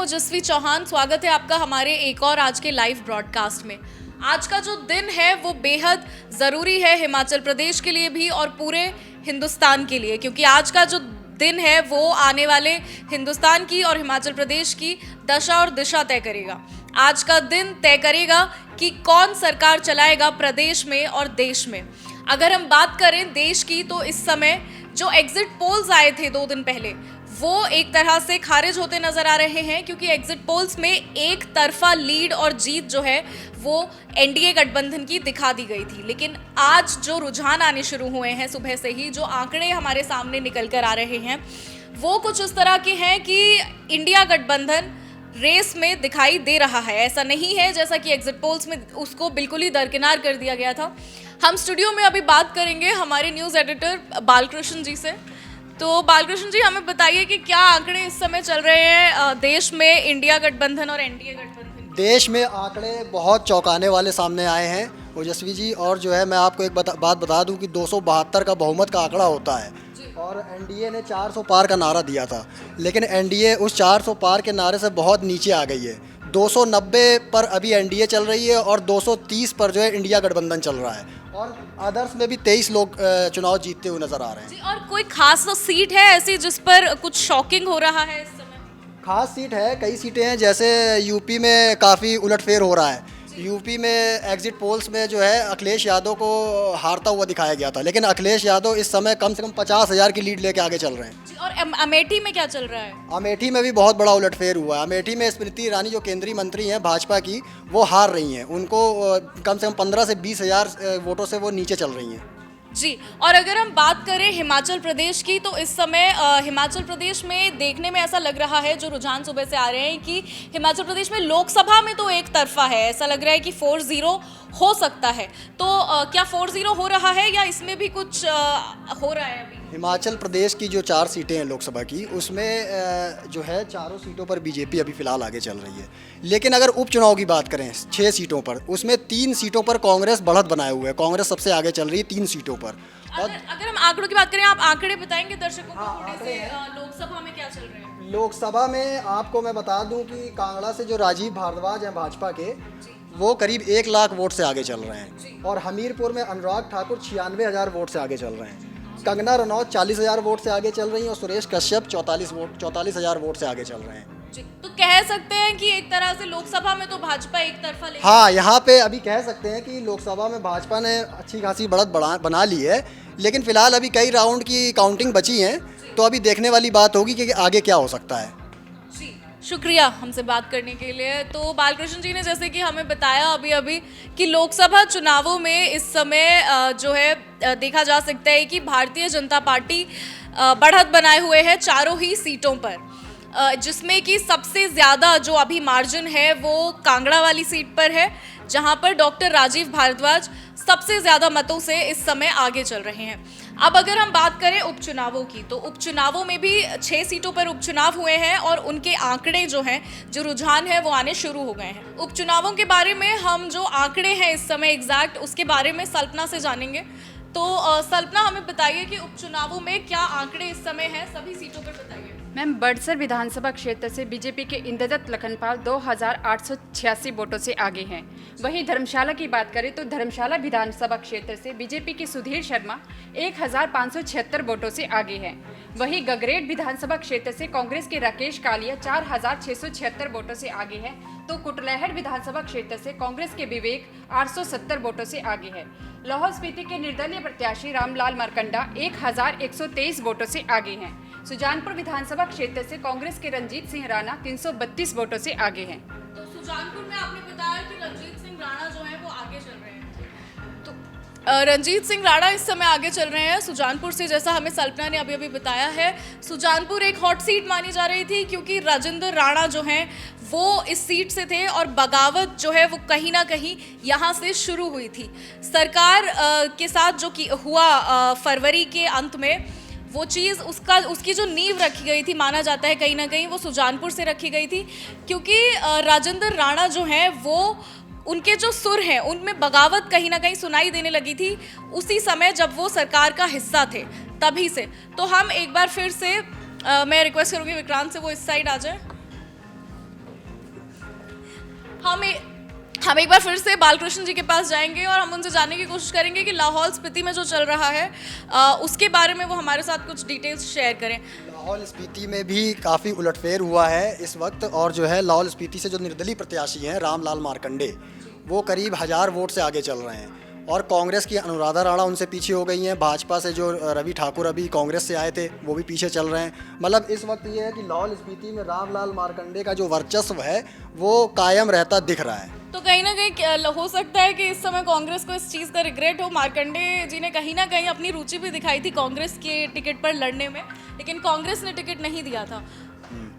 ओजस्वी चौहान। स्वागत है आपका हमारे एक और आज के लाइव ब्रॉडकास्ट में। आज का जो दिन है वो बेहद ज़रूरी है हिमाचल प्रदेश के लिए भी और पूरे हिंदुस्तान के लिए, क्योंकि आज का जो दिन है वो आने वाले हिंदुस्तान की और हिमाचल प्रदेश की दशा और दिशा तय करेगा। आज का दिन तय करेगा कि कौन सरकार चलाएगा प्रदेश में और देश में। अगर हम बात करें देश की तो इस समय जो एग्जिट पोल्स आए थे 2 दिन पहले वो एक तरह से खारिज होते नजर आ रहे हैं, क्योंकि एग्जिट पोल्स में एक तरफा लीड और जीत जो है वो एनडीए गठबंधन की दिखा दी गई थी। लेकिन आज जो रुझान आने शुरू हुए हैं सुबह से ही, जो आंकड़े हमारे सामने निकल कर आ रहे हैं वो कुछ इस तरह के हैं कि इंडिया गठबंधन रेस में दिखाई दे रहा है। ऐसा नहीं है जैसा कि एग्जिट पोल्स में उसको बिल्कुल ही दरकिनार कर दिया गया था। हम स्टूडियो में अभी बात करेंगे हमारे न्यूज़ एडिटर बालकृष्ण जी से। तो बालकृष्ण जी, हमें बताइए कि क्या आंकड़े इस समय चल रहे हैं देश में इंडिया गठबंधन और एनडीए गठबंधन? देश में आंकड़े बहुत चौंकाने वाले सामने आए हैं ओजस्वी जी। और जो है मैं आपको एक बात बता दूं कि 272 का बहुमत का आंकड़ा होता है और एनडीए ने 400 पार का नारा दिया था, लेकिन एनडीए उस 400 पार के नारे से बहुत नीचे आ गई है। 290 पर अभी एनडीए चल रही है और 230 पर जो है इंडिया गठबंधन चल रहा है और आदर्श में भी 23 लोग चुनाव जीतते हुए नजर आ रहे हैं जी। और कोई खास सीट है ऐसी जिस पर कुछ शॉकिंग हो रहा है इस समय? खास सीट है, कई सीटें हैं। जैसे यूपी में काफ़ी उलटफेर हो रहा है। यूपी में एग्जिट पोल्स में जो है अखिलेश यादव को हारता हुआ दिखाया गया था, लेकिन अखिलेश यादव इस समय कम से कम 50,000 की लीड लेके आगे चल रहे हैं जी। और अमेठी में क्या चल रहा है? अमेठी में भी बहुत बड़ा उलटफेर हुआ है। अमेठी में स्मृति ईरानी जो केंद्रीय मंत्री हैं भाजपा की, वो हार रही हैं। उनको कम से कम 15 से 20,000 वोटों से वो नीचे चल रही हैं जी। और अगर हम बात करें हिमाचल प्रदेश की तो इस समय हिमाचल प्रदेश में देखने में ऐसा लग रहा है, जो रुझान सुबह से आ रहे हैं, कि हिमाचल प्रदेश में लोकसभा में तो एक तरफा है। ऐसा लग रहा है कि 4-0 हो सकता है। तो क्या 4-0 हो रहा है या इसमें भी कुछ हो रहा है अभी? हिमाचल प्रदेश की जो 4 सीटें हैं लोकसभा की, उसमें जो है चारों सीटों पर बीजेपी अभी फिलहाल आगे चल रही है। लेकिन अगर उपचुनाव की बात करें 6 सीटों पर, उसमें 3 सीटों पर कांग्रेस बढ़त बनाए हुए है। कांग्रेस सबसे आगे चल रही है 3 सीटों पर। अगर हम आंकड़ों की बात करें, आप आंकड़े बताएंगे दर्शकों को थोड़े से, लोकसभा में क्या चल रहे हैं? लोकसभा में आपको मैं बता दूं कि कांगड़ा से जो राजीव भारद्वाज हैं भाजपा के, वो करीब 1 लाख वोट से आगे चल रहे हैं और हमीरपुर में अनुराग ठाकुर 96,000 वोट से आगे चल रहे हैं। कंगना रनौत 40,000 वोट से आगे चल रही हैं और सुरेश कश्यप 44,000 वोट से आगे चल रहे हैं जी। तो कह सकते हैं कि एक तरह से लोकसभा में तो भाजपा एक तरफा ले। हाँ, यहाँ पे अभी कह सकते हैं कि लोकसभा में भाजपा ने अच्छी खासी बढ़त बना ली है, लेकिन फिलहाल अभी कई राउंड की काउंटिंग बची हैं, तो अभी देखने वाली बात होगी कि आगे क्या हो सकता है। शुक्रिया हमसे बात करने के लिए। तो बालकृष्ण जी ने जैसे कि हमें बताया अभी कि लोकसभा चुनावों में इस समय जो है देखा जा सकता है कि भारतीय जनता पार्टी बढ़त बनाए हुए है चारों ही सीटों पर, जिसमें कि सबसे ज़्यादा जो अभी मार्जिन है वो कांगड़ा वाली सीट पर है, जहां पर डॉक्टर राजीव भारद्वाज सबसे ज़्यादा मतों से इस समय आगे चल रहे हैं। अब अगर हम बात करें उपचुनावों की, तो उपचुनावों में भी 6 सीटों पर उपचुनाव हुए हैं और उनके आंकड़े जो हैं, जो रुझान है वो आने शुरू हो गए हैं। उपचुनावों के बारे में हम जो आंकड़े हैं इस समय एग्जैक्ट, उसके बारे में सल्पना से जानेंगे। तो सल्पना, हमें बताइए कि उपचुनावों में क्या आंकड़े इस समय हैं, सभी सीटों पर बताइए। मैम, बड़सर विधानसभा क्षेत्र से बीजेपी के इंद्रदत्त लखनपाल 2,886 वोटों से आगे हैं। वहीं धर्मशाला की बात करें तो धर्मशाला विधानसभा क्षेत्र से बीजेपी के सुधीर शर्मा 1,576 वोटों से आगे हैं। वहीं गगरेट विधानसभा क्षेत्र से कांग्रेस के राकेश कालिया 4,676 वोटों से आगे हैं, तो कुटलैहड़ विधानसभा क्षेत्र से कांग्रेस के विवेक 870 वोटों से आगे है। लाहौल स्पीति के निर्दलीय प्रत्याशी रामलाल मारकंडा 1,123 वोटों से आगे हैं। सुजानपुर विधानसभा क्षेत्र से कांग्रेस के रंजीत सिंह राणा 332 वोटों से आगे हैं। तो सुजानपुर में आपने बताया कि रंजीत सिंह राणा जो है वो आगे चल रहे हैं। तो रंजीत सिंह राणा इस समय आगे चल रहे हैं सुजानपुर से, जैसा हमें सल्पना ने अभी बताया है। सुजानपुर एक हॉट सीट मानी जा रही थी क्योंकि राजेंद्र राणा जो हैं वो इस सीट से थे और बगावत जो है वो कहीं ना कहीं यहाँ से शुरू हुई थी। सरकार के साथ जो हुआ फरवरी के अंत में, वो चीज़ उसकी जो नींव रखी गई थी, माना जाता है कहीं ना कहीं वो सुजानपुर से रखी गई थी, क्योंकि राजेंद्र राणा जो हैं वो उनके जो सुर हैं उनमें बगावत कहीं ना कहीं सुनाई देने लगी थी उसी समय जब वो सरकार का हिस्सा थे, तभी से। तो हम एक बार फिर से मैं रिक्वेस्ट करूँगी विक्रांत से वो इस साइड आ जाए। हम एक बार फिर से बालकृष्ण जी के पास जाएंगे और हम उनसे जानने की कोशिश करेंगे कि लाहौल स्पीति में जो चल रहा है उसके बारे में वो हमारे साथ कुछ डिटेल्स शेयर करें। लाहौल स्पीति में भी काफ़ी उलटफेर हुआ है इस वक्त, और जो है लाहौल स्पीति से जो निर्दलीय प्रत्याशी हैं रामलाल मार्कंडे, वो करीब 1000 वोट से आगे चल रहे हैं, और कांग्रेस की अनुराधा राणा उनसे पीछे हो गई हैं। भाजपा से जो रवि ठाकुर अभी कांग्रेस से आए थे वो भी पीछे चल रहे हैं। मतलब इस वक्त ये है कि लाहौल स्पीति में रामलाल मार्कंडे का जो वर्चस्व है वो कायम रहता दिख रहा है। तो कहीं ना कहीं हो सकता है कि इस समय कांग्रेस को इस चीज़ का रिग्रेट हो। मार्कंडे जी ने कहीं ना कहीं अपनी रुचि भी दिखाई थी कांग्रेस के टिकट पर लड़ने में, लेकिन कांग्रेस ने टिकट नहीं दिया था।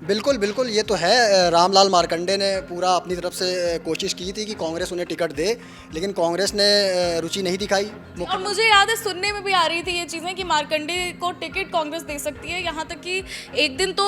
बिल्कुल बिल्कुल, ये तो है। रामलाल मार्कंडे ने पूरा अपनी तरफ से कोशिश की थी कि कांग्रेस उन्हें टिकट दे, लेकिन कांग्रेस ने रुचि नहीं दिखाई। और मुझे याद है सुनने में भी आ रही थी ये चीज़ें कि मार्कंडे को टिकट कांग्रेस दे सकती है। यहाँ तक कि एक दिन तो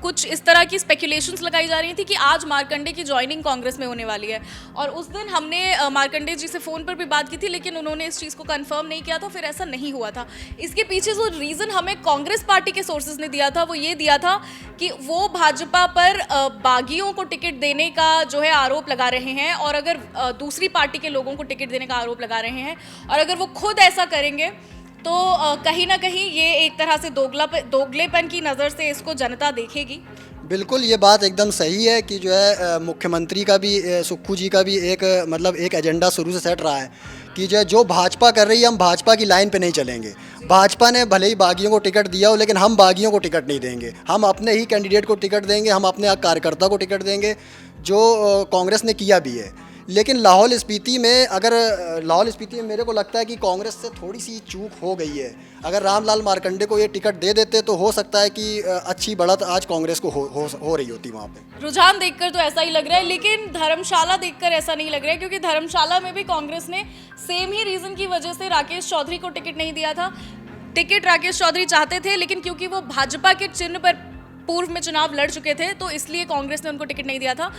कुछ इस तरह की स्पेकुलेशंस लगाई जा रही थी कि आज मार्कंडे की ज्वाइनिंग कांग्रेस में होने वाली है, और उस दिन हमने मार्कंडे जी से फ़ोन पर भी बात की थी, लेकिन उन्होंने इस चीज़ को कंफर्म नहीं किया था, फिर ऐसा नहीं हुआ था। इसके पीछे जो रीज़न हमें कांग्रेस पार्टी के सोर्सेज ने दिया था वो ये दिया था कि वो भाजपा पर बागियों को टिकट देने का जो है आरोप लगा रहे हैं, और अगर दूसरी पार्टी के लोगों को टिकट देने का आरोप लगा रहे हैं, और अगर वो खुद ऐसा करेंगे तो कहीं ना कहीं ये एक तरह से दोगलेपन की नज़र से इसको जनता देखेगी। बिल्कुल, ये बात एकदम सही है कि जो है मुख्यमंत्री का भी सुक्खू जी का भी एक मतलब एक एजेंडा शुरू से सेट रहा है कि जो भाजपा कर रही है हम भाजपा की लाइन पे नहीं चलेंगे। भाजपा ने भले ही बागियों को टिकट दिया हो, लेकिन हम बागियों को टिकट नहीं देंगे। हम अपने ही कैंडिडेट को टिकट देंगे, हम अपने कार्यकर्ता को टिकट देंगे, जो कांग्रेस ने किया भी है। लेकिन लाहौल स्पीति में मेरे को लगता है कि कांग्रेस से थोड़ी सी चूक हो गई है। अगर रामलाल मार्कंडे को ये टिकट दे देते तो हो सकता है कि अच्छी बढ़त आज कांग्रेस को हो रही होती वहाँ पे। रुझान देखकर तो ऐसा ही लग रहा है, लेकिन धर्मशाला देखकर ऐसा नहीं लग रहा है, क्योंकि धर्मशाला में भी कांग्रेस ने सेम ही रीज़न की वजह से राकेश चौधरी को टिकट नहीं दिया था। टिकट राकेश चौधरी चाहते थे, लेकिन क्योंकि वो भाजपा के चिन्ह पर पूर्व में चुनाव लड़ चुके थे तो इसलिए कांग्रेस ने उनको टिकट नहीं दिया था।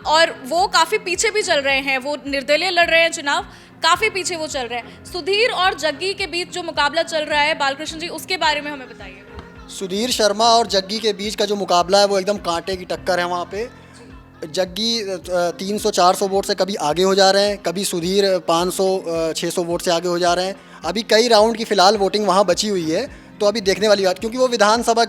और वो काफ़ी पीछे भी चल रहे हैं, वो निर्दलीय लड़ रहे हैं चुनाव, काफ़ी पीछे वो चल रहे हैं। सुधीर और जग्गी के बीच जो मुकाबला चल रहा है बालकृष्ण जी, उसके बारे में हमें बताइए। सुधीर शर्मा और जग्गी के बीच का जो मुकाबला है वो एकदम कांटे की टक्कर है। वहाँ पे जग्गी 300-400 वोट से कभी आगे हो जा रहे हैं, कभी सुधीर 500-600 वोट से आगे हो जा रहे हैं। अभी कई राउंड की फ़िलहाल वोटिंग वहाँ बची हुई है, तो अभी देखने वाली बात, क्योंकि वो विधानसभा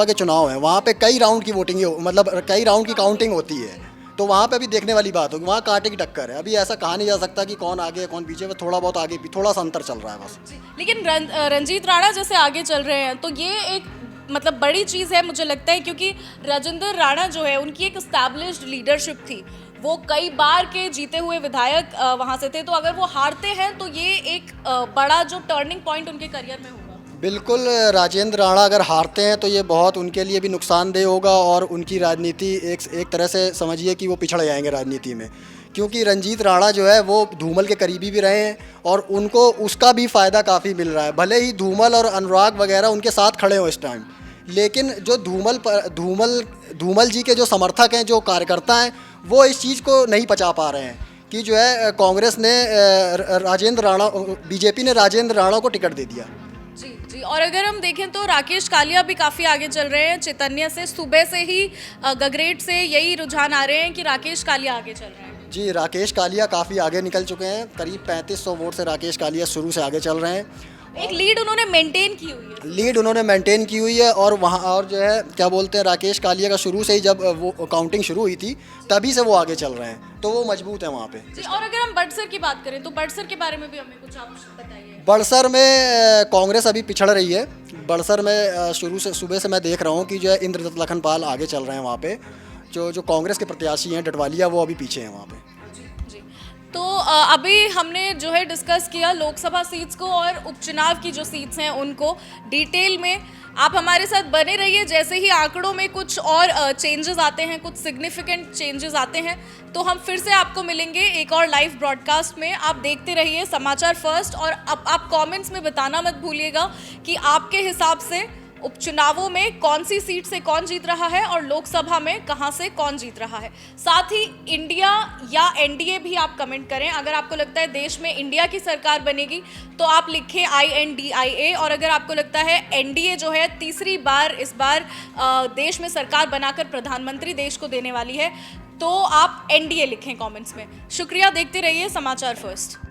के चुनाव हैं, वहाँ पे कई राउंड की वोटिंग मतलब कई राउंड की काउंटिंग होती है, तो वहाँ पे अभी देखने वाली बात होगी। वहाँ कांटे की टक्कर है। अभी ऐसा कहा नहीं जा सकता कि कौन आगे है कौन पीछे, थोड़ा बहुत आगे थोड़ा सा अंतर चल रहा है बस। लेकिन रंजीत राणा जैसे आगे चल रहे हैं तो ये एक मतलब बड़ी चीज़ है मुझे लगता है, क्योंकि राजेंद्र राणा जो है उनकी एक एस्टैब्लिश्ड लीडरशिप थी, वो कई बार के जीते हुए विधायक वहाँ से थे, तो अगर वो हारते हैं तो ये एक बड़ा जो टर्निंग पॉइंट उनके करियर में होगा। बिल्कुल, राजेंद्र राणा अगर हारते हैं तो ये बहुत उनके लिए भी नुकसानदेह होगा, और उनकी राजनीति एक तरह से समझिए कि वो पिछड़ जाएंगे राजनीति में, क्योंकि रंजीत राणा जो है वो धूमल के करीबी भी रहे हैं और उनको उसका भी फ़ायदा काफ़ी मिल रहा है। भले ही धूमल और अनुराग वगैरह उनके साथ खड़े हों इस टाइम, लेकिन जो धूमल जी के जो समर्थक हैं, जो कार्यकर्ता हैं, वो इस चीज़ को नहीं पचा पा रहे हैं कि जो है कांग्रेस ने बीजेपी ने राजेंद्र राणा को टिकट दे दिया। जी, और अगर हम देखें तो राकेश कालिया भी काफ़ी आगे चल रहे हैं। चैतन्य से सुबह से ही गगरेट से यही रुझान आ रहे हैं कि राकेश कालिया आगे चल रहे हैं। जी, राकेश कालिया काफ़ी आगे निकल चुके हैं, करीब 3500 वोट से राकेश कालिया शुरू से आगे चल रहे हैं। एक लीड उन्होंने मेंटेन की हुई है। और वहाँ और जो है क्या बोलते हैं, राकेश कालिया का शुरू से ही जब वो काउंटिंग शुरू हुई थी तभी से वो आगे चल रहे हैं, तो वो मजबूत है वहाँ पे। जी, और अगर हम बड़सर की बात करें तो बड़सर के बारे में भी हमें कुछ आप बताइए। बड़सर में कांग्रेस अभी पिछड़ रही है। बड़सर में शुरू से सुबह से मैं देख रहा हूँ कि जो है इंद्रदत्त लखनपाल आगे चल रहे हैं वहाँ पे, जो कांग्रेस के प्रत्याशी हैं डडवालिया, वो अभी पीछे हैं वहाँ पे। तो अभी हमने जो है डिस्कस किया लोकसभा सीट्स को और उपचुनाव की जो सीट्स हैं उनको डिटेल में। आप हमारे साथ बने रहिए, जैसे ही आंकड़ों में कुछ और चेंजेस आते हैं, कुछ सिग्निफिकेंट चेंजेस आते हैं, तो हम फिर से आपको मिलेंगे एक और लाइव ब्रॉडकास्ट में। आप देखते रहिए समाचार फर्स्ट, और अब आप कमेंट्स में बताना मत भूलिएगा कि आपके हिसाब से उपचुनावों में कौन सी सीट से कौन जीत रहा है और लोकसभा में कहां से कौन जीत रहा है। साथ ही इंडिया या एनडीए भी आप कमेंट करें। अगर आपको लगता है देश में इंडिया की सरकार बनेगी तो आप लिखें INDIA, और अगर आपको लगता है एनडीए जो है तीसरी बार इस बार देश में सरकार बनाकर प्रधानमंत्री देश को देने वाली है तो आप एनडीए लिखें कमेंट्स में। शुक्रिया, देखते रहिए समाचार फर्स्ट।